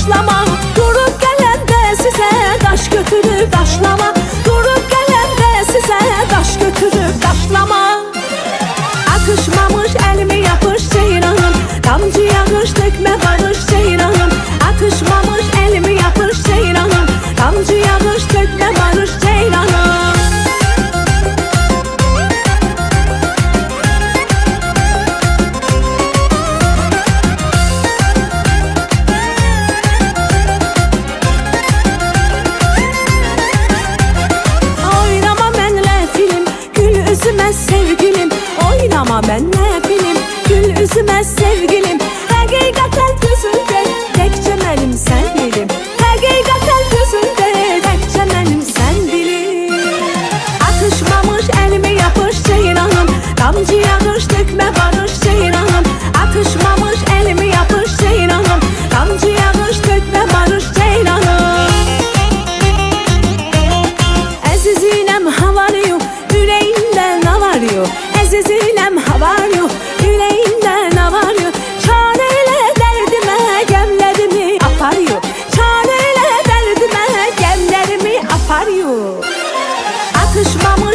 daşlama. Durup gələndə sizə daş götürüb daşlama. Durup gələndə sizə daş götürüb daşlama. Atışmamış elimi yapış ceyranım, damcı yağış dökme barış ceyranım. Atışmamış elimi yapış ceyranım, damcı yağış dökme barış ceyranım. Oynama mənlə film, gül üzümə sevgilim. Oynama mənlə film, gül üzümə sevgilim. Həqiqətən gözündə təkcə mənim sən bilim. Həqiqətən gözündə təkcə mənim sən bilim. Atışmamış elimi yapış ceyranım, damcı yağış dökme barış ceyranım. Atışmamış elimi yapış ceyranım, damcı yağış dökme barış ceyranım. Əziziləm havarıyor, ürəyimdə nə var yo? Əziziləm havarıyor, ürəyimdə nə var yo? Çarə elə dərdimə, gəmlərimi aparıyor. Çarə elə dərdimə, gəmlərimi aparıyor. Atışmamış